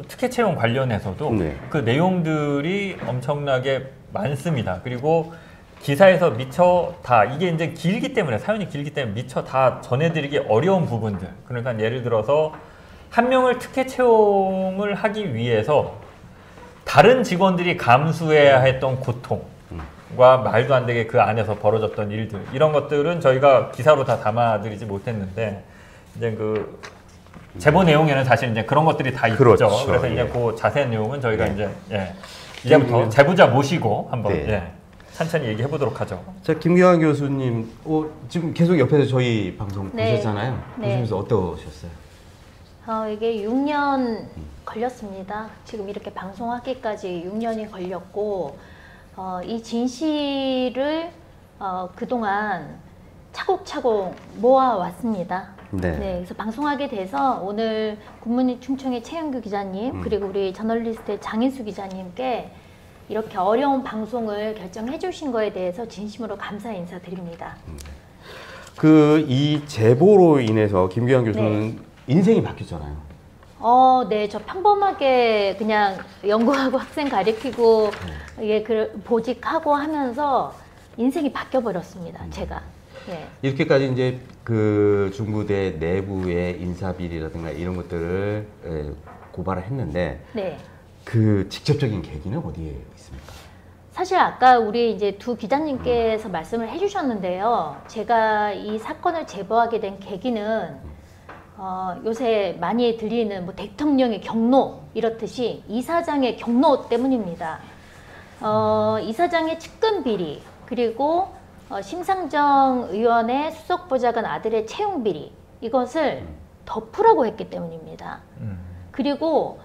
특혜 채용 관련해서도 네. 그 내용들이 엄청나게 많습니다. 그리고 기사에서 미처 다 이게 이제 길기 때문에 사연이 길기 때문에 미처 다 전해드리기 어려운 부분들. 그러니까 예를 들어서 한 명을 특혜 채용을 하기 위해서 다른 직원들이 감수해야 했던 고통과 말도 안 되게 그 안에서 벌어졌던 일들 이런 것들은 저희가 기사로 다 담아드리지 못했는데 이제 그 제보 내용에는 사실 이제 그런 것들이 다 있죠. 그렇죠. 그래서 이제 그 자세한 내용은 저희가 이제 이제부터 제보자 모시고 한번 천천히 얘기해 보도록 하죠. 자, 김규환 교수님, 지금 계속 옆에서 저희 방송 보셨잖아요. 네. 보시면서 어떠셨어요? 이게 6년 걸렸습니다. 지금 이렇게 방송하기까지 6년이 걸렸고, 이 진실을 그동안 차곡차곡 모아왔습니다. 네. 그래서 방송하게 돼서 오늘 굿모닝 충청의 최영규 기자님, 그리고 우리 저널리스트의 장인수 기자님께 이렇게 어려운 방송을 결정해 주신 거에 대해서 진심으로 감사 인사드립니다. 이 제보로 인해서 김규환 교수는 인생이 바뀌었잖아요. 네, 저 평범하게 그냥 연구하고 학생 가르치고 보직하고 하면서 인생이 바뀌어 버렸습니다. 제가. 이렇게까지 이제 그 중부대 내부의 인사비리라든가 이런 것들을 고발을 했는데 그 직접적인 계기는 어디에 있습니까? 사실 아까 우리 이제 두 기자님께서 말씀을 해주셨는데요. 제가 이 사건을 제보하게 된 계기는 요새 많이 들리는 뭐 대통령의 경로 이렇듯이 이사장의 경로 때문입니다. 이사장의 측근 비리 그리고 심상정 의원의 수석보좌관 아들의 채용 비리 이것을 덮으라고 했기 때문입니다. 그리고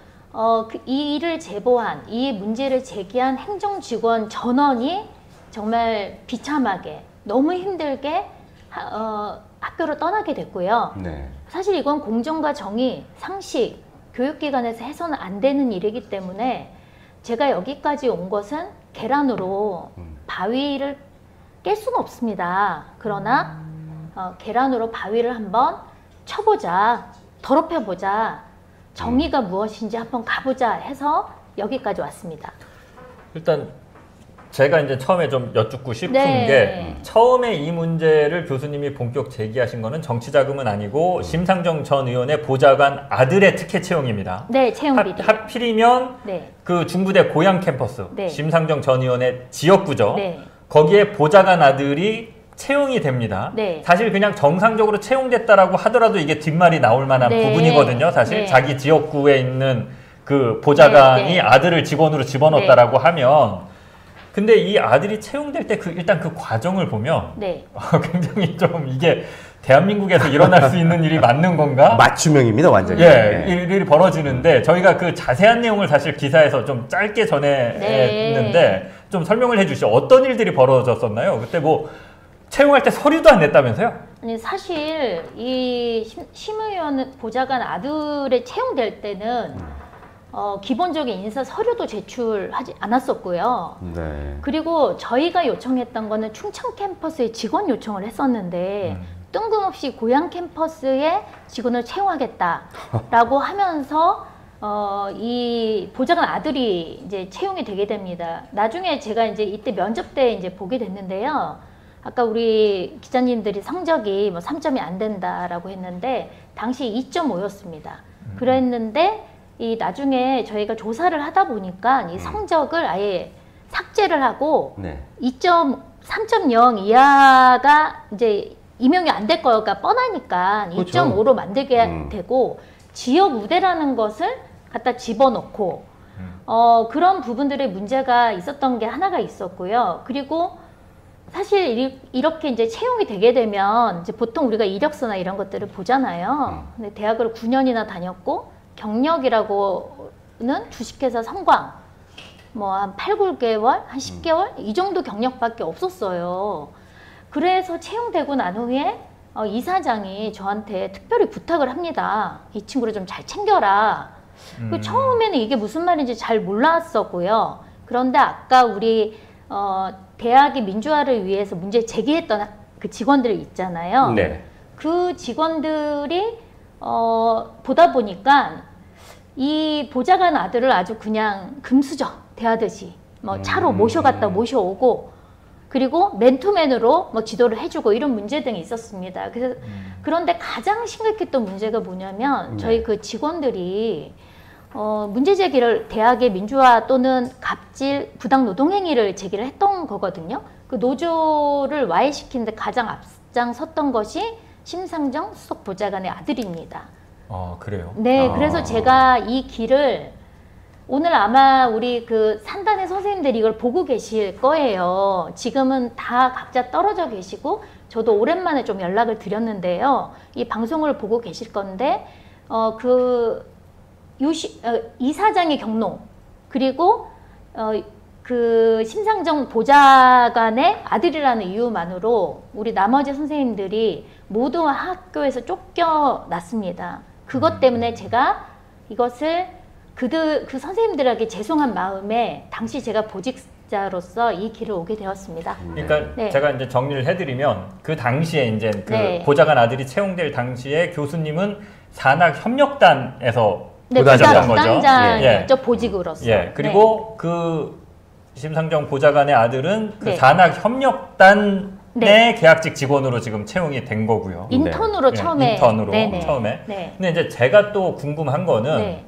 이 일을 제보한 이 문제를 제기한 행정직원 전원이 정말 비참하게 너무 힘들게 학교를 떠나게 됐고요. 사실 이건 공정과 정의, 상식, 교육기관에서 해서는 안 되는 일이기 때문에 제가 여기까지 온 것은 계란으로 바위를 깰 수는 없습니다. 그러나 계란으로 바위를 한번 쳐보자, 더럽혀보자, 정의가 무엇인지 한번 가보자 해서 여기까지 왔습니다. 일단 제가 이제 처음에 좀 여쭙고 싶은 게 처음에 이 문제를 교수님이 본격 제기하신 거는 정치자금은 아니고 심상정 전 의원의 보좌관 아들의 특혜 채용입니다. 네, 채용 비리. 하필이면 그 중부대 고향 캠퍼스 심상정 전 의원의 지역구죠. 거기에 보좌관 아들이 채용이 됩니다. 사실 그냥 정상적으로 채용됐다라고 하더라도 이게 뒷말이 나올 만한 부분이거든요. 사실 자기 지역구에 있는 그 보좌관이 아들을 직원으로 집어넣었다라고 하면 근데 이 아들이 채용될 때 일단 그 과정을 보면 굉장히 좀 이게 대한민국에서 일어날 수 있는 일이 맞는 건가? 맞춤형입니다, 완전히. 일이 벌어지는데 저희가 그 자세한 내용을 사실 기사에서 좀 짧게 전했는데 좀 설명을 해주시죠. 어떤 일들이 벌어졌었나요? 그때 뭐 채용할 때 서류도 안 냈다면서요? 아니 사실 이 심 의원 보좌관 아들에 채용될 때는 기본적인 인사 서류도 제출하지 않았었고요. 그리고 저희가 요청했던 거는 충청 캠퍼스에 직원 요청을 했었는데 뜬금없이 고향 캠퍼스에 직원을 채용하겠다라고 하면서 이 보좌관 아들이 이제 채용이 되게 됩니다. 나중에 제가 이제 이때 면접 때 이제 보게 됐는데요. 아까 우리 기자님들이 성적이 뭐 3점이 안 된다라고 했는데 당시 2.5였습니다. 그랬는데 이 나중에 저희가 조사를 하다 보니까 이 성적을 아예 삭제를 하고 3.0 이하가 이제 임용이 안 될 거가 뻔하니까 2.5로 만들게 되고 지역 우대라는 것을 갖다 집어넣고 그런 부분들의 문제가 있었던 게 하나가 있었고요. 그리고 사실 이렇게 이제 채용이 되게 되면 이제 보통 우리가 이력서나 이런 것들을 보잖아요. 근데 대학을 9년이나 다녔고 경력이라고는 주식회사 성광 뭐 한 8, 9개월, 한 10개월 이 정도 경력밖에 없었어요. 그래서 채용되고 난 후에 이사장이 저한테 특별히 부탁을 합니다. 이 친구를 좀 잘 챙겨라. 처음에는 이게 무슨 말인지 잘 몰랐었고요. 그런데 아까 우리 대학의 민주화를 위해서 문제 제기했던 그 직원들 있잖아요. 그 직원들이 보다 보니까 이 보좌관 아들을 아주 그냥 금수저 대하듯이 뭐 차로 모셔갔다 모셔오고 그리고 맨투맨으로 뭐 지도를 해주고 이런 문제 등이 있었습니다. 그래서 그런데 가장 심각했던 문제가 뭐냐면 저희 그 직원들이 문제 제기를 대학의 민주화 또는 갑질, 부당 노동행위를 제기를 했던 거거든요. 그 노조를 와해시키는데 가장 앞장섰던 것이 심상정 수석 보좌관의 아들입니다. 그래요? 네, 그래서 제가 이 길을 오늘 아마 우리 그 산단의 선생님들이 이걸 보고 계실 거예요. 지금은 다 각자 떨어져 계시고 저도 오랜만에 좀 연락을 드렸는데요. 이 방송을 보고 계실 건데 이사장의 경로 그리고 그 심상정 보좌관의 아들이라는 이유만으로 우리 나머지 선생님들이 모두 학교에서 쫓겨났습니다. 그것 때문에 제가 이것을 그 선생님들에게 죄송한 마음에 당시 제가 보직자로서 이 길을 오게 되었습니다. 그러니까 네. 제가 이제 정리를 해드리면 그 당시에 이제 그 네. 보좌관 아들이 채용될 당시에 교수님은 산학협력단에서 네, 부단장이었던 거죠. 부단장이었죠. 보직으로서. 그리고 그 심상정 보좌관의 아들은 그 네. 산학협력단 네. 내 계약직 직원으로 지금 채용이 된 거고요. 인턴으로 네, 처음에. 인턴으로 네네. 처음에. 네. 근데 이제 제가 또 궁금한 거는 네.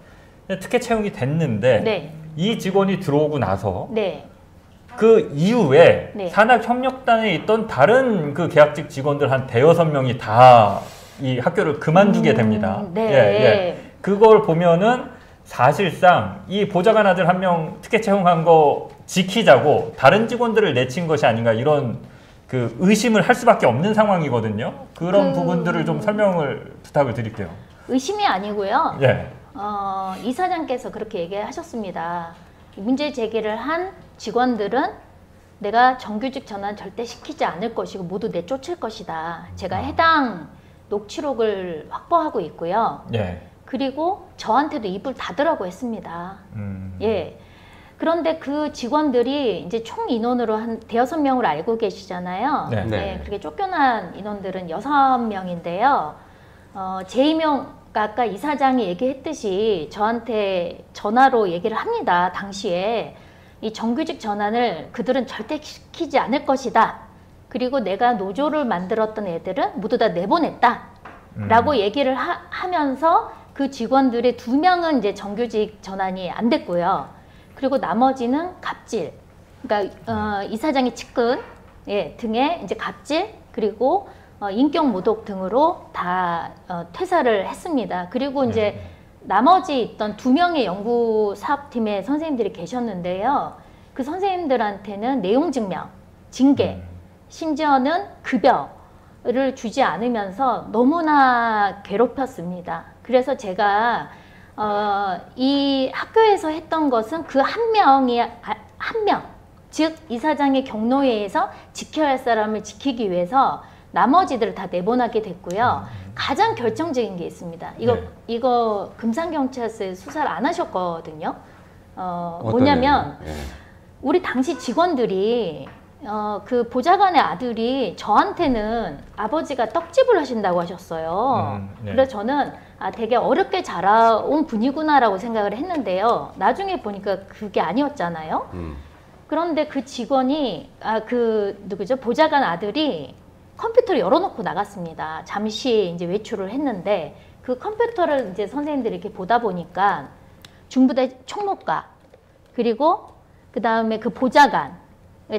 특혜 채용이 됐는데 네. 이 직원이 들어오고 나서 네. 그 이후에 네. 산학협력단에 있던 다른 그 계약직 직원들 한 대여섯 명이 다 이 학교를 그만두게 됩니다. 네. 그걸 보면은 사실상 이 보좌관 아들 한 명 특혜 채용한 거 지키자고 다른 직원들을 내친 것이 아닌가 이런 그 의심을 할 수밖에 없는 상황이거든요. 그런 부분들을 좀 설명을 부탁을 드릴게요. 의심이 아니고요. 예. 이사장께서 그렇게 얘기하셨습니다. 문제 제기를 한 직원들은 내가 정규직 전환 절대 시키지 않을 것이고 모두 내쫓을 것이다. 제가 해당 녹취록을 확보하고 있고요. 예. 그리고 저한테도 입을 닫으라고 했습니다. 예. 그런데 그 직원들이 이제 총 인원으로 한 대여섯 명을 알고 계시잖아요. 네. 네. 그렇게 쫓겨난 인원들은 6명인데요. 제2명 아까 이사장이 얘기했듯이 저한테 전화로 얘기를 합니다. 당시에 이 정규직 전환을 그들은 절대 시키지 않을 것이다. 그리고 내가 노조를 만들었던 애들은 모두 다 내보냈다. 라고 얘기를 하면서 그 직원들의 2명은 이제 정규직 전환이 안 됐고요. 그리고 나머지는 갑질. 그러니까 이사장의 측근 등의 이제 갑질 그리고 인격 모독 등으로 다 퇴사를 했습니다. 그리고 이제 나머지 있던 2명의 연구 사업팀의 선생님들이 계셨는데요. 그 선생님들한테는 내용 증명, 징계, 심지어는 급여를 주지 않으면서 너무나 괴롭혔습니다. 그래서 제가 이 학교에서 했던 것은 그 한 명이 한 명, 즉 이사장의 경로회에서 지켜야 할 사람을 지키기 위해서 나머지들을 다 내보내게 됐고요. 가장 결정적인 게 있습니다. 이거 금산경찰서에 수사를 안 하셨거든요. 뭐냐면 우리 당시 직원들이 그 보좌관의 아들이 저한테는 아버지가 떡집을 하신다고 하셨어요. 그래서 저는 되게 어렵게 자라온 분이구나라고 생각을 했는데요. 나중에 보니까 그게 아니었잖아요. 그런데 그 직원이 누구죠? 보좌관 아들이 컴퓨터를 열어놓고 나갔습니다. 잠시 이제 외출을 했는데 그 컴퓨터를 이제 선생님들이 이렇게 보다 보니까 중부대 총무과 그리고 그 다음에 그 보좌관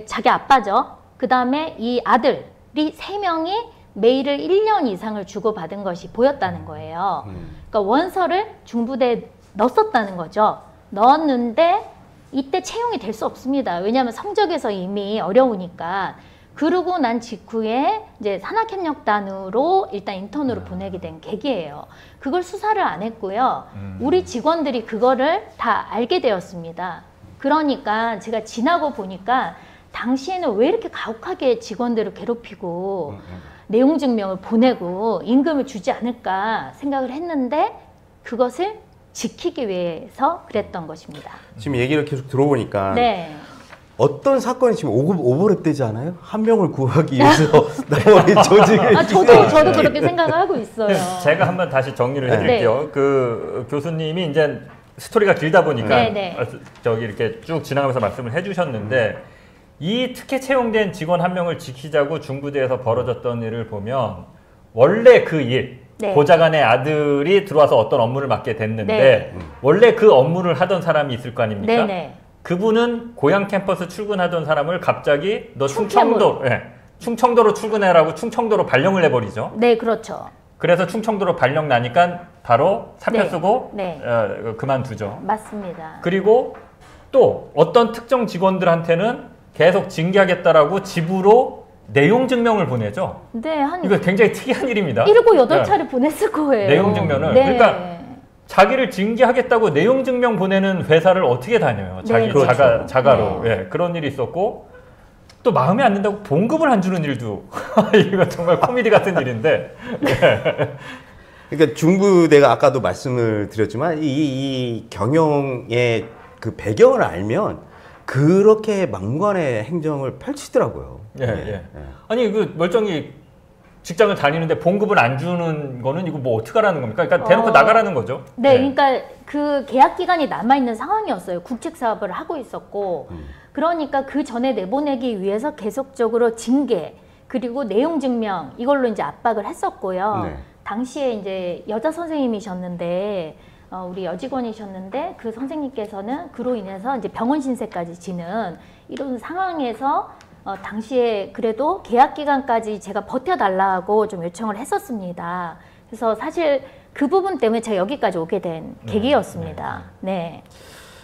자기 아빠죠. 그 다음에 이 아들이 3명이 메일을 1년 이상을 주고받은 것이 보였다는 거예요. 그러니까 원서를 중부대에 넣었다는 거죠. 넣었는데 이때 채용이 될 수 없습니다. 왜냐하면 성적에서 이미 어려우니까. 그러고 난 직후에 이제 산학협력단으로 일단 인턴으로 보내게 된 계기예요. 그걸 수사를 안 했고요. 우리 직원들이 그거를 다 알게 되었습니다. 그러니까 제가 지나고 보니까 당시에는 왜 이렇게 가혹하게 직원들을 괴롭히고 내용 증명을 보내고 임금을 주지 않을까 생각을 했는데 그것을 지키기 위해서 그랬던 것입니다. 지금 얘기를 계속 들어보니까 네. 어떤 사건이 지금 오버랩 되지 않아요? 한 명을 구하기 위해서 나머지 조직을 저도 그렇게 생각을 하고 있어요. 제가 한번 다시 정리를 해드릴게요. 그 교수님이 이제 스토리가 길다 보니까 네네. 저기 이렇게 쭉 지나가면서 말씀을 해주셨는데 이 특혜 채용된 직원 한 명을 지키자고 중부대에서 벌어졌던 일을 보면 원래 그 일, 네. 보좌관의 아들이 들어와서 어떤 업무를 맡게 됐는데 네. 원래 그 업무를 하던 사람이 있을 거 아닙니까? 네네. 그분은 고향 캠퍼스 출근하던 사람을 갑자기 너 충청으로. 충청도로 출근해라고 충청도로 발령을 내버리죠. 네, 그렇죠. 그래서 충청도로 발령 나니까 바로 사표 네. 쓰고 네. 그만두죠. 맞습니다. 그리고 또 어떤 특정 직원들한테는 계속 징계하겠다라고 집으로 내용 증명을 보내죠. 네, 한 이거 굉장히 특이한 일입니다. 7, 8차례 보냈을 거예요. 내용 증명을. 네. 그러니까 자기를 징계하겠다고 내용 증명 보내는 회사를 어떻게 다녀요? 자기 네, 그렇죠. 자가로. 네. 예, 그런 일이 있었고 또 마음에 안 든다고 봉급을 안 주는 일도 이거 정말 코미디 같은 일인데. 그러니까 중부대가 아까도 말씀을 드렸지만 이 경영의 그 배경을 알면 그렇게 막무가내 행정을 펼치더라고요. 예. 아니 그 멀쩡히 직장을 다니는데 봉급을 안 주는 거는 이거 뭐 어떡하라는 겁니까? 그러니까 대놓고 나가라는 거죠. 네, 그러니까 그 계약 기간이 남아 있는 상황이었어요. 국책 사업을 하고 있었고, 그러니까 그 전에 내보내기 위해서 계속적으로 징계 그리고 내용 증명 이걸로 이제 압박을 했었고요. 네. 당시에 이제 여자 선생님이셨는데 우리 여직원이셨는데 그 선생님께서는 그로 인해서 이제 병원 신세까지 지는 이런 상황에서 당시에 그래도 계약 기간까지 제가 버텨달라고 좀 요청을 했었습니다. 그래서 사실 그 부분 때문에 제가 여기까지 오게 된 계기였습니다. 네.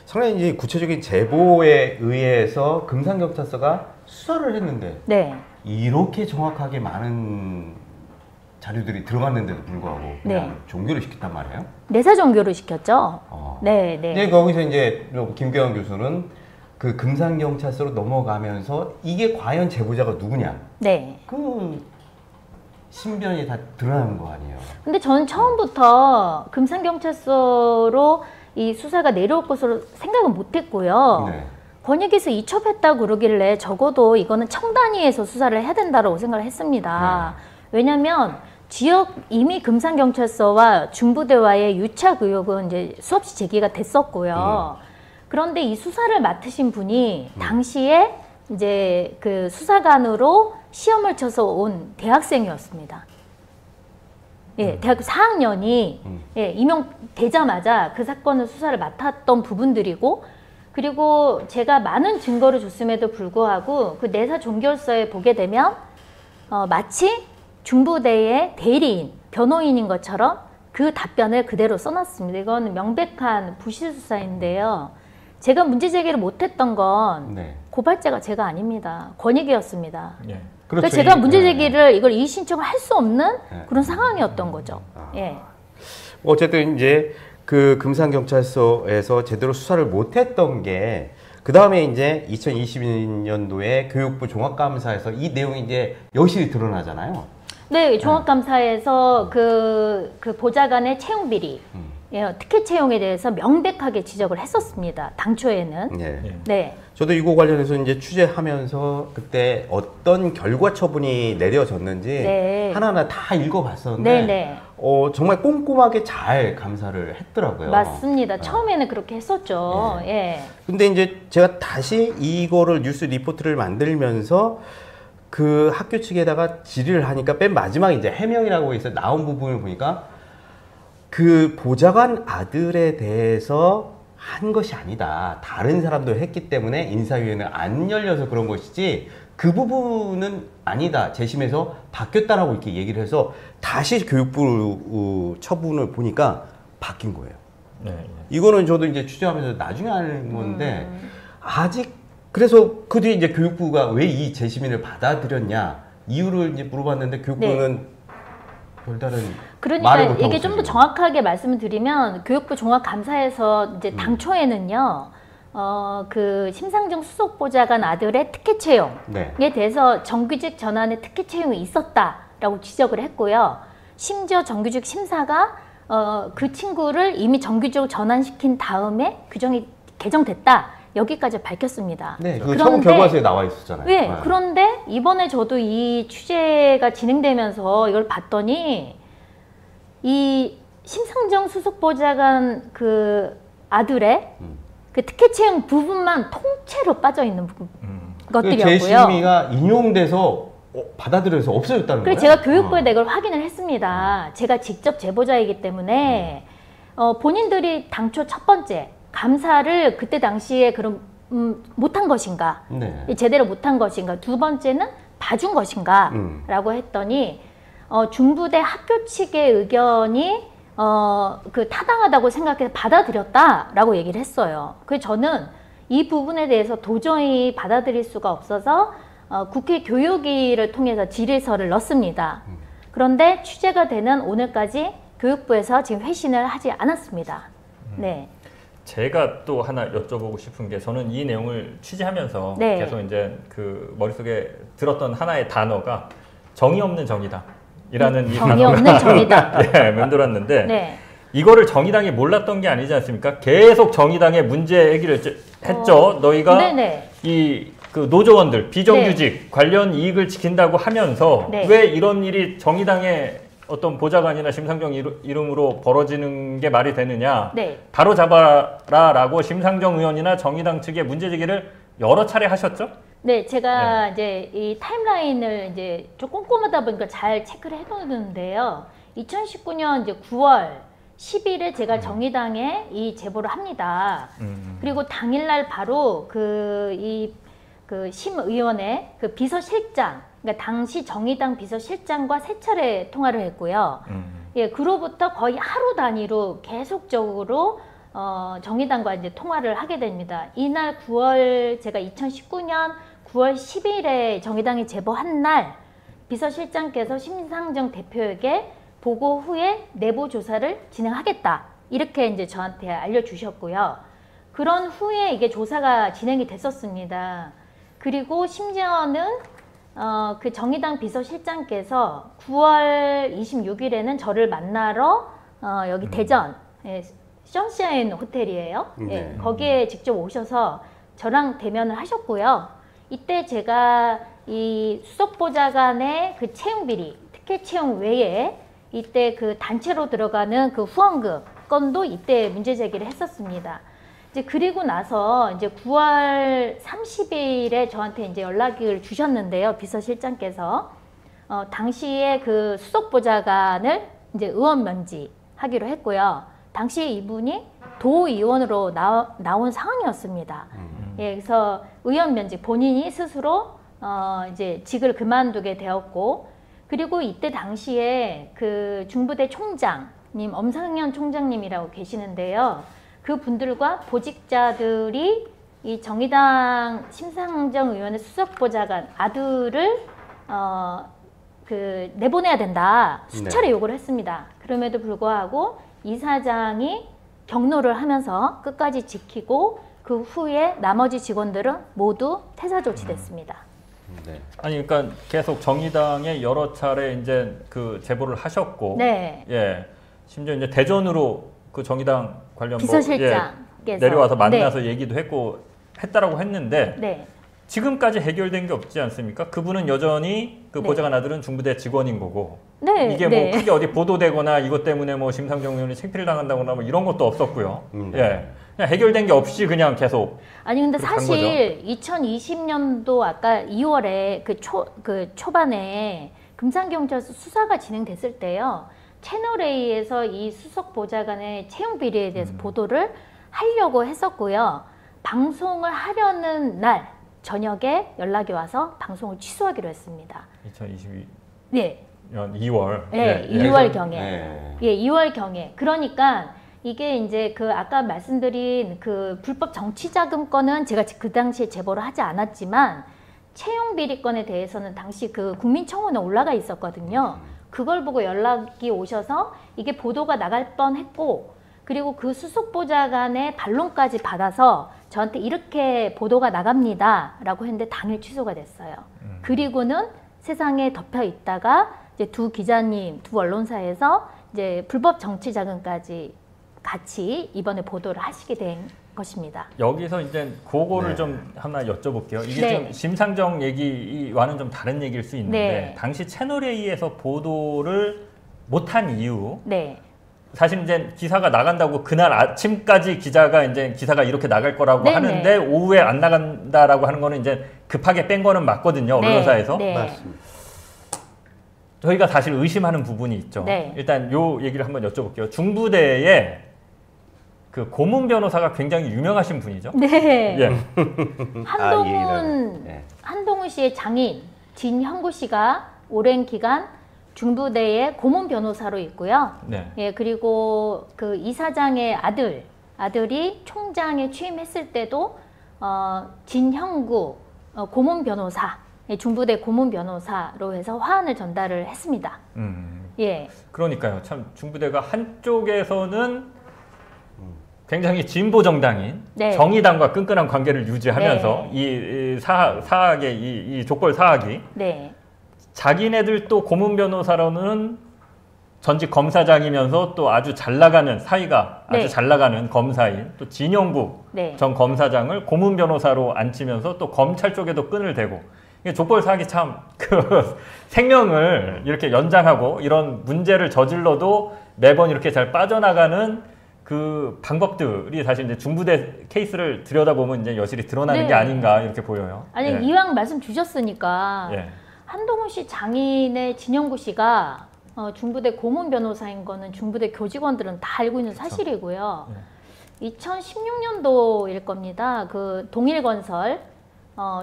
상당히 이제 구체적인 제보에 의해서 금산경찰서가 수사를 했는데 네. 이렇게 정확하게 많은 자료들이 들어갔는데도 불구하고 그냥 네. 종결을 시켰단 말이에요. 내사 종교를 시켰죠. 네, 네. 근데 거기서 이제 김경환 교수는 그 금산경찰서로 넘어가면서 이게 과연 제보자가 누구냐? 네. 그 신변이 다 드러나는 거 아니에요? 근데 저는 처음부터 금산경찰서로 이 수사가 내려올 것으로 생각은 못했고요. 네. 권익위에서 이첩했다고 그러길래 적어도 이거는 청단위에서 수사를 해야 된다고 생각을 했습니다. 왜냐하면 지역 이미 금산경찰서와 중부대와의 유착 의혹은 이제 수없이 제기가 됐었고요. 그런데 이 수사를 맡으신 분이 당시에 이제 그 수사관으로 시험을 쳐서 온 대학생이었습니다. 예, 대학교 4학년이 예, 임용되자마자 그 사건을 수사를 맡았던 부분들이고, 그리고 제가 많은 증거를 줬음에도 불구하고 그 내사 종결서에 보게 되면 마치 중부대의 대리인, 변호인인 것처럼 그 답변을 그대로 써놨습니다. 이건 명백한 부실 수사인데요. 제가 문제 제기를 못했던 건 네. 고발자가 제가 아닙니다. 권익위였습니다. 예. 그러니까 그렇죠. 제가 문제 제기를 이걸 이의 신청을 할 수 없는 네. 그런 상황이었던 거죠. 예. 어쨌든 이제 그 금산경찰서에서 제대로 수사를 못했던 게 그 다음에 이제 2022년도에 교육부 종합감사에서 이 내용이 이제 여실히 드러나잖아요. 네, 종합감사에서 그 보좌관의 채용 비리, 예, 특혜 채용에 대해서 명백하게 지적을 했었습니다. 당초에는. 네. 네. 저도 이거 관련해서 이제 취재하면서 그때 어떤 결과 처분이 내려졌는지 네. 하나하나 다 읽어봤었는데 네, 네. 정말 꼼꼼하게 잘 감사를 했더라고요. 맞습니다. 처음에는 그렇게 했었죠. 예. 근데 이제 제가 다시 이거를 뉴스 리포트를 만들면서 그 학교 측에다가 질의를 하니까 맨 마지막에 이제 해명이라고 해서 나온 부분을 보니까 그 보좌관 아들에 대해서 한 것이 아니다. 다른 사람도 했기 때문에 인사위원회는 안 열려서 그런 것이지 그 부분은 아니다. 재심에서 바뀌었다라고 이렇게 얘기를 해서 다시 교육부 처분을 보니까 바뀐 거예요. 네. 이거는 저도 이제 취재하면서 나중에 알 건데 아직 그래서 그 뒤에 이제 교육부가 왜 이 재심인을 받아들였냐 이유를 이제 물어봤는데 교육부는 별다른 말을 그러니까 못하고 이게 좀 더 있어요. 정확하게 말씀을 드리면 교육부 종합감사에서 이제 당초에는요, 그 심상정 수석보좌관 아들의 특혜 채용에 네. 대해서 정규직 전환의 특혜 채용이 있었다라고 지적을 했고요. 심지어 정규직 심사가 그 친구를 이미 정규직으로 전환시킨 다음에 규정이 개정됐다. 여기까지 밝혔습니다. 네, 그 처분 결과서에 나와 있었잖아요. 네, 그런데 이번에 저도 이 취재가 진행되면서 이걸 봤더니 이 심상정 수석보좌관 그 아들의 그 특혜 채용 부분만 통째로 빠져 있는 것들이었고요. 재심의가 인용돼서 받아들여서 없어졌다는 거예요? 그래서 제가 교육부에 이걸 확인을 했습니다. 제가 직접 제보자이기 때문에 본인들이 당초 첫 번째 감사를 그때 당시에 그럼 못한 것인가, 네. 제대로 못한 것인가, 두 번째는 봐준 것인가 라고 했더니 중부대 학교 측의 의견이 그 타당하다고 생각해서 받아들였다라고 얘기를 했어요. 그래서 저는 이 부분에 대해서 도저히 받아들일 수가 없어서 국회 교육위를 통해서 질의서를 넣습니다. 그런데 취재가 되는 오늘까지 교육부에서 지금 회신을 하지 않았습니다. 네. 제가 또 하나 여쭤보고 싶은 게 저는 이 내용을 취재하면서 네. 계속 이제 그 머릿속에 들었던 하나의 단어가 정의 없는 정의당이라는 이 정의 단어가 없는 정의당. 네, 맴돌았는데 네. 이거를 정의당이 몰랐던 게 아니지 않습니까? 계속 정의당의 문제 얘기를 했죠. 너희가 네네. 이 그 노조원들 비정규직 관련 이익을 지킨다고 하면서 네. 왜 이런 일이 정의당의 어떤 보좌관이나 심상정 이름으로 벌어지는 게 말이 되느냐. 네. 바로 잡아라라고 심상정 의원이나 정의당 측에 문제 제기를 여러 차례 하셨죠? 네, 제가 이제 이 타임라인을 이제 좀 꼼꼼하다 보니까 잘 체크를 해놓는데요. 2019년 이제 9월 10일에 제가 정의당에 이 제보를 합니다. 그리고 당일날 바로 그 심의원의 그 비서실장, 그러니까 당시 정의당 비서실장과 세 차례 통화를 했고요. 예, 그로부터 거의 하루 단위로 계속적으로 정의당과 이제 통화를 하게 됩니다. 이날 제가 2019년 9월 10일에 정의당에 제보한 날 비서실장께서 심상정 대표에게 보고 후에 내부 조사를 진행하겠다. 이렇게 이제 저한테 알려주셨고요. 그런 후에 이게 조사가 진행이 됐었습니다. 그리고 심지어는 그 정의당 비서실장께서 9월 26일에는 저를 만나러 여기 대전 선샤인 호텔이에요. 네. 거기에 직접 오셔서 저랑 대면을 하셨고요. 이때 제가 이 수석보좌관의 그 채용 비리, 특혜 채용 외에 이때 그 단체로 들어가는 그 후원금 건도 이때 문제 제기를 했었습니다. 이제 그리고 나서 이제 9월 30일에 저한테 이제 연락을 주셨는데요. 비서실장께서 당시에 그 수석보좌관을 이제 의원 면직하기로 했고요. 당시에 이분이 도의원으로 나온 상황이었습니다. 예, 그래서 의원 면직 본인이 스스로 이제 직을 그만두게 되었고, 그리고 이때 당시에 그 중부대 총장님 엄상현 총장님이라고 계시는데요. 그 분들과 보직자들이 이 정의당 심상정 의원의 수석보좌관 아들을 내보내야 된다 수차례 요구를 했습니다. 그럼에도 불구하고 이사장이 경로를 하면서 끝까지 지키고 그 후에 나머지 직원들은 모두 퇴사 조치됐습니다. 네. 아니 그러니까 계속 정의당에 여러 차례 이제 그 제보를 하셨고, 네. 예, 심지어 이제 대전으로 그 정의당 관련 비서실장께서 내려와서 만나서 얘기도 했다라고 했는데 네. 지금까지 해결된 게 없지 않습니까? 그분은 여전히 그 보좌관 아들은 중부대 직원인 거고, 네. 이게 뭐 크게 어디 보도되거나 이것 때문에 뭐 심상정 의원이 책필 당한다거나 뭐 이런 것도 없었고요. 예, 그냥 해결된 게 없이 그냥 계속. 아니 근데 그렇게 간 사실 2020년도 아까 2월에 그 초반에 금산경찰서 수사가 진행됐을 때요. 채널A에서 이 수석 보좌관의 채용 비리에 대해서 보도를 하려고 했었고요. 방송을 하려는 날 저녁에 연락이 와서 방송을 취소하기로 했습니다. 2022년 네. 2월. 네, 예, 2월 경에. 네. 예, 2월 경에. 그러니까 이게 이제 그 아까 말씀드린 그 불법 정치자금 건은 제가 그 당시에 제보를 하지 않았지만 채용 비리 건에 대해서는 당시 그 국민청원에 올라가 있었거든요. 그걸 보고 연락이 오셔서 이게 보도가 나갈 뻔했고, 그리고 그 수석보좌관의 반론까지 받아서 저한테 이렇게 보도가 나갑니다 라고 했는데 당일 취소가 됐어요. 그리고는 세상에 덮여 있다가 이제 두 기자님, 두 언론사에서 이제 불법 정치 자금까지 같이 이번에 보도를 하시게 된 것입니다. 여기서 이제 그거를 네. 좀 하나 여쭤볼게요. 이게 네. 좀 심상정 얘기와는 좀 다른 얘기일 수 있는데 네. 당시 채널A에서 보도를 못한 이유 네. 사실 이제 기사가 나간다고 그날 아침까지 기자가 이제 기사가 이렇게 나갈 거라고 네네. 하는데 오후에 안 나간다라고 하는 거는 이제 급하게 뺀 거는 맞거든요. 언론사에서. 네. 맞습니다. 저희가 사실 의심하는 부분이 있죠. 네. 일단 요 얘기를 한번 여쭤볼게요. 중부대에 그 고문 변호사가 굉장히 유명하신 분이죠. 네. 예. 한동훈 네. 한동훈 씨의 장인 진형구 씨가 오랜 기간 중부대의 고문 변호사로 있고요. 네. 예, 그리고 그 이사장의 아들이 총장에 취임했을 때도 진형구 고문 변호사, 중부대 고문 변호사로 해서 화환을 전달을 했습니다. 예. 그러니까요. 참 중부대가 한쪽에서는 굉장히 진보 정당인 네. 정의당과 끈끈한 관계를 유지하면서 네. 이 사학의 이 족벌 사학이 네. 자기네들 또 고문 변호사로는 전직 검사장이면서 또 아주 잘 나가는 사이가 네. 아주 잘 나가는 검사인 또 진영구 네. 전 검사장을 고문 변호사로 앉히면서 또 검찰 쪽에도 끈을 대고 이게 족벌 사학이 참 그 생명을 이렇게 연장하고 이런 문제를 저질러도 매번 이렇게 잘 빠져나가는 그 방법들이 사실 이제 중부대 케이스를 들여다보면 이제 여실히 드러나는 네. 게 아닌가 이렇게 보여요. 아니 예. 이왕 말씀 주셨으니까 예. 한동훈 씨 장인의 진영구 씨가 중부대 고문 변호사인 거는 중부대 교직원들은 다 알고 있는 사실이고요. 2016년도일 겁니다. 그 동일건설,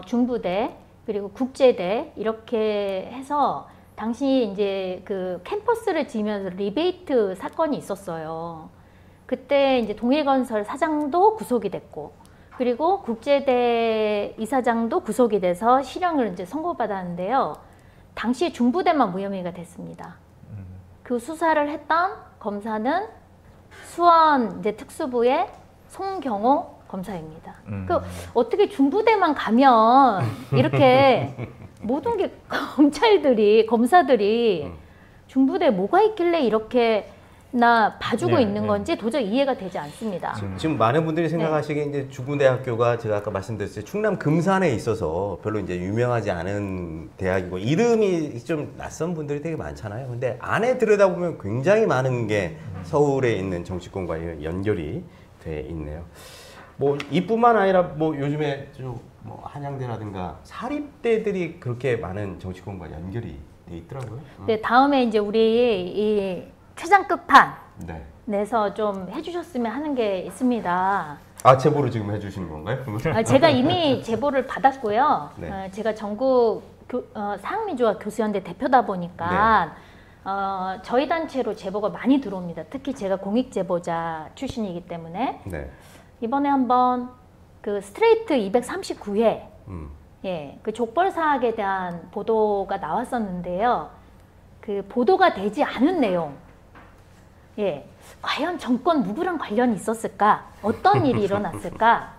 중부대 그리고 국제대 이렇게 해서 당시 이제 그 캠퍼스를 지으면서 리베이트 사건이 있었어요. 그때 이제 동일건설 사장도 구속이 됐고, 그리고 국제대 이사장도 구속이 돼서 실형을 이제 선고받았는데요. 당시에 중부대만 무혐의가 됐습니다. 그 수사를 했던 검사는 수원 이제 특수부의 송경호 검사입니다. 그 어떻게 중부대만 가면 이렇게 모든 게 검사들이 중부대에 뭐가 있길래 이렇게 나 봐주고 네, 있는 네. 건지 도저히 이해가 되지 않습니다. 지금 많은 분들이 생각하시기에 이제 중부대학교가 제가 아까 말씀드렸듯이 충남 금산에 있어서 별로 이제 유명하지 않은 대학이고 이름이 좀 낯선 분들이 되게 많잖아요. 근데 안에 들여다보면 굉장히 많은 게 서울에 있는 정치권과 연결이 돼 있네요. 뭐 이뿐만 아니라 뭐 요즘에 뭐 한양대라든가 사립대들이 그렇게 많은 정치권과 연결이 돼 있더라고요. 네, 다음에 이제 우리 이 최장 끝판 네. 내서 좀 해주셨으면 하는 게 있습니다. 아 제보를 지금 해주시는 건가요? 제가 이미 제보를 받았고요. 네. 제가 전국 사학민주화 교수연대 대표다 보니까 저희 단체로 제보가 많이 들어옵니다. 특히 제가 공익 제보자 출신이기 때문에 네. 이번에 한번 그 스트레이트 239회 예, 그 족벌 사학에 대한 보도가 나왔었는데요. 그 보도가 되지 않은 내용. 예, 과연 정권 누구랑 관련이 있었을까? 어떤 일이 일어났을까?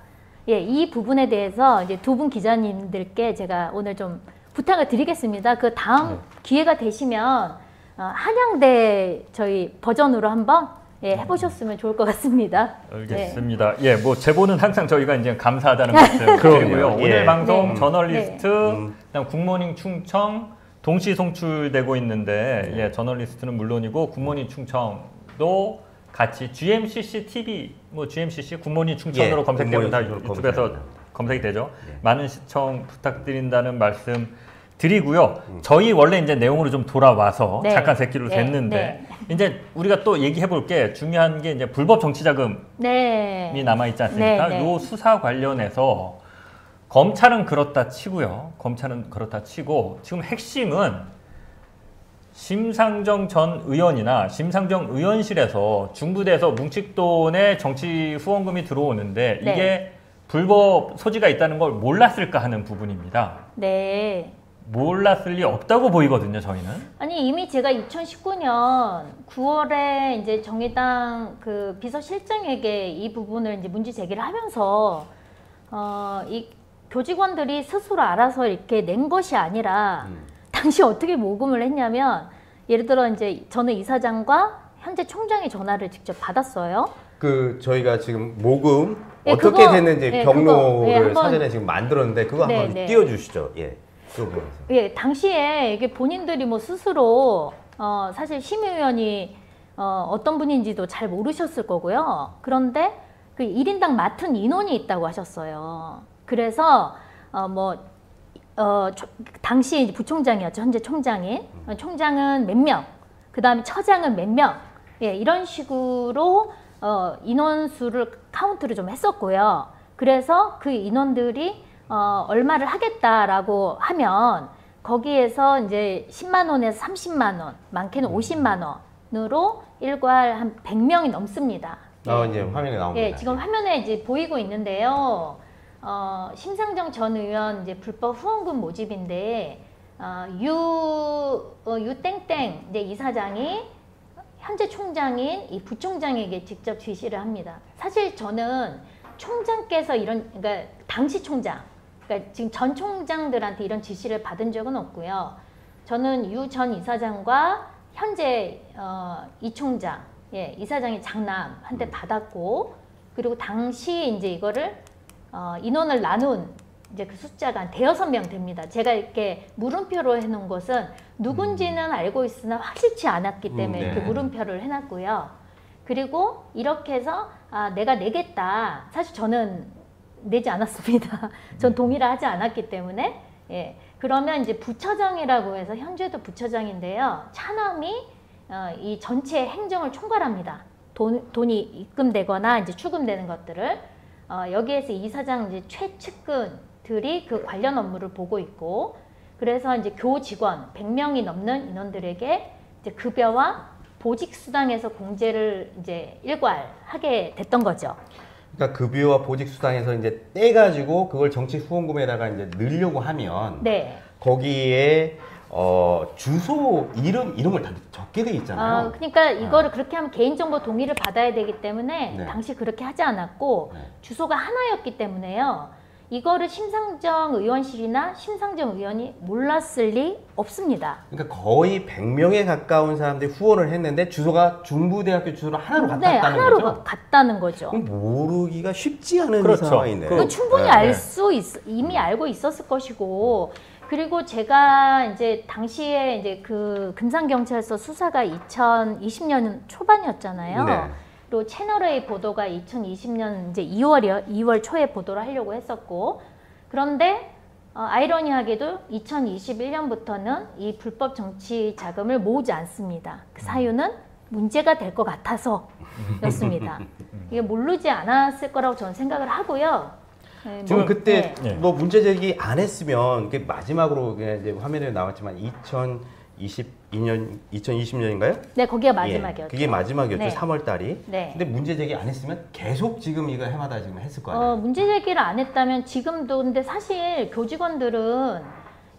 예, 이 부분에 대해서 이제 두 분 기자님들께 제가 오늘 좀 부탁을 드리겠습니다. 그 다음 기회가 되시면 한양대 저희 버전으로 한번 해보셨으면 좋을 것 같습니다. 알겠습니다. 예, 뭐 제보는 항상 저희가 이제 감사하다는 말씀 드리고요. 예. 오늘 방송 네. 저널리스트, 그다음 굿모닝 충청 동시 송출되고 있는데 예, 저널리스트는 물론이고 굿모닝 충청도 같이 GMCC TV, 뭐 GMCC 굿모닝 충청으로 예, 검색되면 다 굿모닝 유튜브에서 검색합니다. 검색이 되죠. 예. 많은 시청 부탁드린다는 말씀 드리고요. 저희 원래 이제 내용으로 좀 돌아와서 네. 잠깐 새끼로 네. 됐는데 이제 우리가 또 얘기해 볼 게 중요한 게 이제 불법 정치자금이 네. 남아 있지 않습니까? 네, 네. 요 수사 관련해서 검찰은 그렇다 치고요. 검찰은 그렇다 치고 지금 핵심은 심상정 전 의원이나 심상정 의원실에서 중부대에서 뭉칫돈의 정치 후원금이 들어오는데 네. 이게 불법 소지가 있다는 걸 몰랐을까 하는 부분입니다. 네. 몰랐을 리 없다고 보이거든요, 저희는. 아니 이미 제가 2019년 9월에 이제 정의당 그 비서실장에게 이 부분을 이제 문제 제기를 하면서 이 교직원들이 스스로 알아서 이렇게 낸 것이 아니라 당시 어떻게 모금을 했냐면 예를 들어 이제 저는 이사장과 현재 총장의 전화를 직접 받았어요. 그 저희가 지금 모금 예, 어떻게 그거, 됐는지 예, 경로를 그거, 예, 한번- 사전에 지금 만들었는데 그거 네, 한번 네. 띄워주시죠. 예. 그거 보면서. 예, 당시에 이게 본인들이 뭐 스스로 사실 심의위원이 어떤 분인지도 잘 모르셨을 거고요. 그런데 그 1인당 맡은 인원이 있다고 하셨어요. 그래서 당시 부총장이었죠. 현재 총장인. 총장은 몇 명, 그 다음에 처장은 몇 명, 예, 이런 식으로 인원수를 카운트를 좀 했었고요. 그래서 그 인원들이 얼마를 하겠다라고 하면 거기에서 이제 10만 원에서 30만 원, 많게는 50만 원으로 일괄 한 100명이 넘습니다. 이제 화면에 나옵니다. 예, 지금 화면에 이제 보이고 있는데요. 심상정 전 의원 이제 불법 후원금 모집인데 유땡땡 이제 이사장이 현재 총장인 이 부총장에게 직접 지시를 합니다. 사실 저는 총장께서 그러니까 당시 총장, 그러니까 지금 전 총장들한테 이런 지시를 받은 적은 없고요. 저는 유 전 이사장과 현재 이 총장, 예, 이사장이 장남한테 받았고, 그리고 당시 이제 이거를 인원을 나눈 이제 그 숫자가 한 5~6명 됩니다. 제가 이렇게 물음표로 해놓은 것은 누군지는 알고 있으나 확실치 않았기 때문에 네. 이렇게 물음표를 해놨고요. 그리고 이렇게 해서 내가 내겠다. 사실 저는 내지 않았습니다. 전 동의를 하지 않았기 때문에. 예. 그러면 이제 부처장이라고 해서 현재도 부처장인데요. 차남이 이 전체 행정을 총괄합니다. 돈이 입금되거나 이제 출금되는 것들을 여기에서 이사장 이제 최측근들이 그 관련 업무를 보고 있고, 그래서 이제 교 직원 100명이 넘는 인원들에게 이제 급여와 보직 수당에서 공제를 이제 일괄하게 됐던 거죠. 그러니까 급여와 보직 수당에서 이제 떼가지고 그걸 정치 후원금에다가 이제 넣으려고 하면 네. 거기에 주소 이런 걸 다 적게 돼 있잖아요. 그러니까 이거를 그렇게 하면 개인정보 동의를 받아야 되기 때문에 네. 당시 그렇게 하지 않았고 네. 주소가 하나였기 때문에요. 이거를 심상정 의원실이나 심상정 의원이 몰랐을 리 없습니다. 그러니까 거의 100명에 가까운 사람들이 후원을 했는데 주소가 중부대학교 주소로 하나로 네, 같았다는 하나로 거죠? 같다는 거죠. 그럼 모르기가 쉽지 않은 그렇죠. 상황이네요. 그거 충분히 네. 알 수 이미 알고 있었을 것이고, 그리고 제가 이제 당시에 이제 그 금산경찰서 수사가 2020년 초반이었잖아요. 네. 그리고 채널A 보도가 2020년 이제 2월 초에 보도를 하려고 했었고, 그런데 아이러니하게도 2021년부터는 이 불법 정치 자금을 모으지 않습니다. 그 사유는 문제가 될 것 같아서였습니다. 이게 모르지 않았을 거라고 저는 생각을 하고요. 네, 지금 그때 네. 뭐 문제 제기 안 했으면 그게 마지막으로 그냥 이제 화면에 나왔지만 2020년인가요? 네, 거기가 마지막이었죠. 그게 마지막이었죠. 네. 3월 달이. 네. 근데 문제 제기 안 했으면 계속 지금 이거 해마다 지금 했을 거 아니에요. 문제 제기를 안 했다면 지금도, 근데 사실 교직원들은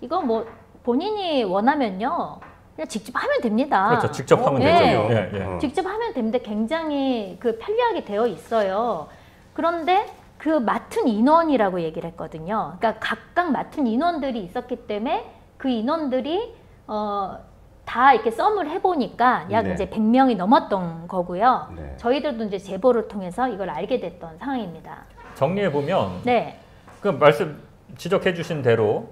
이거 뭐 본인이 원하면요 그냥 직접 하면 됩니다. 그렇죠. 직접 하면 네. 되죠. 예, 예. 직접 하면 되는데 굉장히 그 편리하게 되어 있어요. 그런데 그 맡은 인원이라고 얘기를 했거든요. 그러니까 각각 맡은 인원들이 있었기 때문에 그 인원들이 다 이렇게 썸을 해보니까 약 네. 이제 100명이 넘었던 거고요. 네. 저희들도 이제 제보를 통해서 이걸 알게 됐던 상황입니다. 정리해 보면 네. 그 말씀 지적해 주신 대로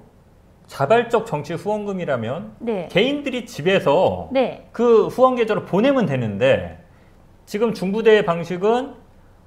자발적 정치 후원금이라면 네. 개인들이 집에서 네. 그 후원 계좌로 보내면 되는데, 지금 중부대의 방식은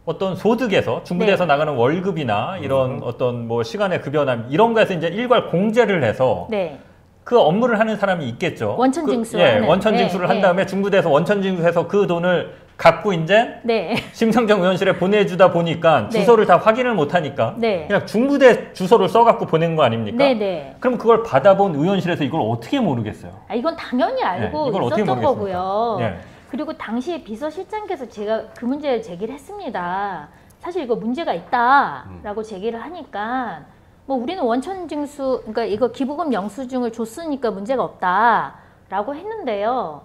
어떤 소득에서 중부대에서 네. 나가는 월급이나 이런 어떤 뭐 시간의 급여나 이런 거에서 이제 일괄 공제를 해서 네. 그 업무를 하는 사람이 있겠죠. 원천 징수 예, 하는. 원천 징수를 네, 한 네. 다음에 중부대에서 원천 징수해서 그 돈을 갖고 이제 네. 심상정 의원실에 보내주다 보니까 네. 주소를 다 확인을 못 하니까 네. 그냥 중부대 주소를 써갖고 보낸 거 아닙니까? 네, 네. 그럼 그걸 받아본 의원실에서 이걸 어떻게 모르겠어요? 이건 당연히 알고 이걸 어떻게 있었던 모르겠습니까? 거고요. 예. 그리고 당시 비서실장께서 제가 그 문제를 제기를 했습니다. 사실 이거 문제가 있다라고 제기를 하니까 뭐 우리는 원천 징수, 그러니까 이거 기부금 영수증을 줬으니까 문제가 없다라고 했는데요.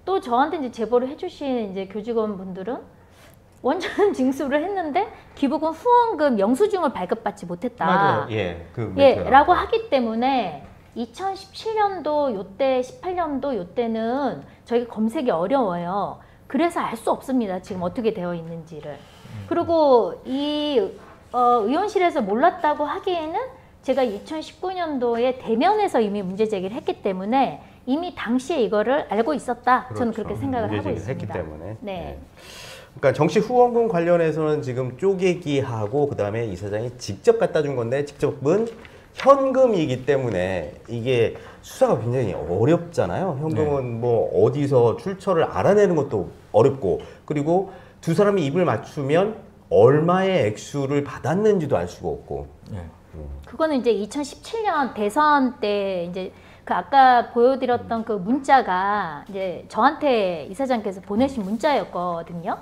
또 저한테 이제 제보를 해주신 이제 교직원분들은 원천 징수를 했는데 기부금 후원금 영수증을 발급받지 못했다. 맞아요. 예, 그 예, 멘트가 라고 나왔어요. 하기 때문에 2017년도 요때, 18년도 요때는 저희가 검색이 어려워요. 그래서 알 수 없습니다. 지금 어떻게 되어 있는지를. 그리고 이 의원실에서 몰랐다고 하기에는 제가 2019년도에 대면에서 이미 문제 제기를 했기 때문에 이미 당시에 이거를 알고 있었다. 저는 그렇게 생각을 하고 있습니다. 했기 때문에. 네. 그러니까 정치 후원금 관련해서는 지금 쪼개기하고 그다음에 이사장이 직접 갖다 준 건데 직접은 현금이기 때문에 이게 수사가 굉장히 어렵잖아요. 현금은 뭐 어디서 출처를 알아내는 것도 어렵고 그리고 두 사람이 입을 맞추면 얼마의 액수를 받았는지도 알 수가 없고. 그거는 이제 2017년 대선 때 이제 그 아까 보여드렸던 그 문자가 이제 저한테 이사장께서 보내신 문자였거든요.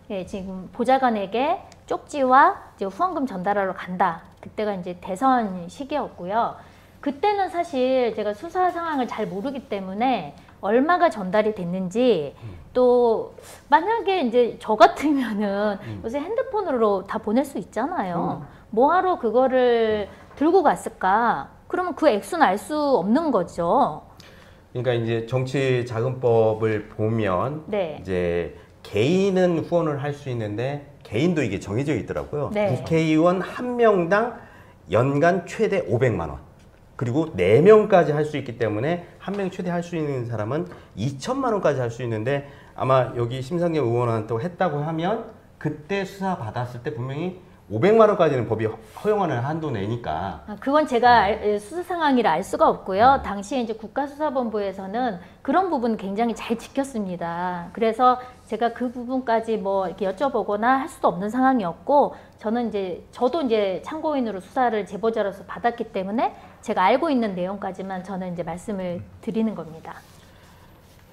예, 지금 보좌관에게 쪽지와 이제 후원금 전달하러 간다. 그때가 이제 대선 시기였고요. 그때는 사실 제가 수사 상황을 잘 모르기 때문에 얼마가 전달이 됐는지 또 만약에 이제 저 같으면은 요새 핸드폰으로 다 보낼 수 있잖아요. 뭐하러 그거를 들고 갔을까? 그러면 그 액수는 알 수 없는 거죠. 그러니까 이제 정치자금법을 보면 네. 이제 개인은 후원을 할 수 있는데 개인도 이게 정해져 있더라고요. 네. 국회의원 한 명당 연간 최대 500만 원. 그리고 4명까지 할 수 있기 때문에 한 명 최대 할 수 있는 사람은 2천만 원까지 할 수 있는데 아마 여기 심상정 의원한테 했다고 하면 그때 수사 받았을 때 분명히 500만 원까지는 법이 허용하는 한도 내니까. 그건 제가 수사 상황이라 알 수가 없고요. 당시에 이제 국가수사본부에서는 그런 부분 굉장히 잘 지켰습니다. 그래서 제가 그 부분까지 뭐 이렇게 여쭤보거나 할 수도 없는 상황이었고, 저도 이제 참고인으로 수사를 제보자로서 받았기 때문에 제가 알고 있는 내용까지만 저는 이제 말씀을 드리는 겁니다.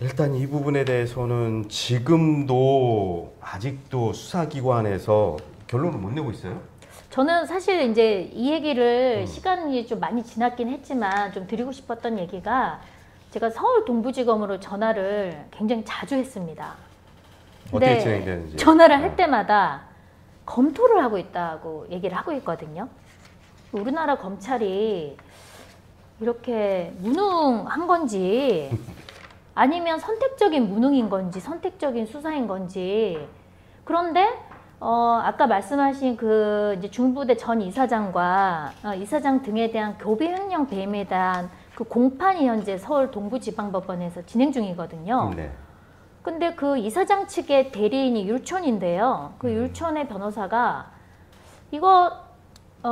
일단 이 부분에 대해서는 지금도 아직도 수사기관에서 결론을 못 내고 있어요? 저는 사실 이제 이 얘기를 시간이 좀 많이 지났긴 했지만 좀 드리고 싶었던 얘기가 제가 서울 동부지검으로 전화를 굉장히 자주 했습니다. 어떻게 진행되는지. 전화를 할 때마다 검토를 하고 있다고 얘기를 하고 있거든요. 우리나라 검찰이 이렇게 무능한 건지 아니면 선택적인 무능인 건지 선택적인 수사인 건지. 그런데 아까 말씀하신 그 이제 중부대 전 이사장과 이사장 등에 대한 교비 횡령 배임에 대한 그 공판이 현재 서울 동부지방법원에서 진행 중이거든요. 네. 근데 그 이사장 측의 대리인이 율촌인데요. 그 율촌의 변호사가 이거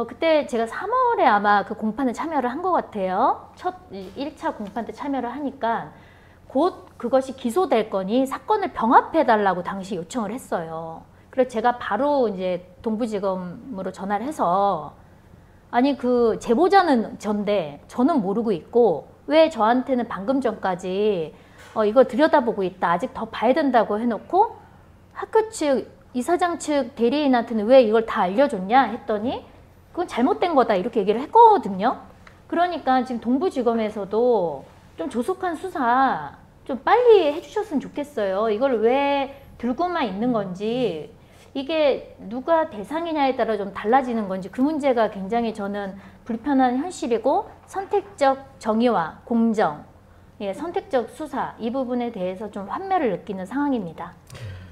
그때 제가 3월에 아마 그 공판에 참여를 한 것 같아요. 첫 1차 공판 때 참여를 하니까 곧 그것이 기소될 거니 사건을 병합해달라고 당시 요청을 했어요. 그래서 제가 바로 이제 동부지검으로 전화를 해서 아니 그 제보자는 전데 저는 모르고 있고 왜 저한테는 방금 전까지 이거 들여다보고 있다 아직 더 봐야 된다고 해놓고 학교 측 이사장 측 대리인한테는 왜 이걸 다 알려줬냐 했더니 그건 잘못된 거다 이렇게 얘기를 했거든요. 그러니까 지금 동부지검에서도 좀 조속한 수사 좀 빨리 해주셨으면 좋겠어요. 이걸 왜 들고만 있는 건지 이게 누가 대상이냐에 따라 좀 달라지는 건지 그 문제가 굉장히 저는 불편한 현실이고 선택적 정의와 공정, 선택적 수사 이 부분에 대해서 좀 환멸을 느끼는 상황입니다.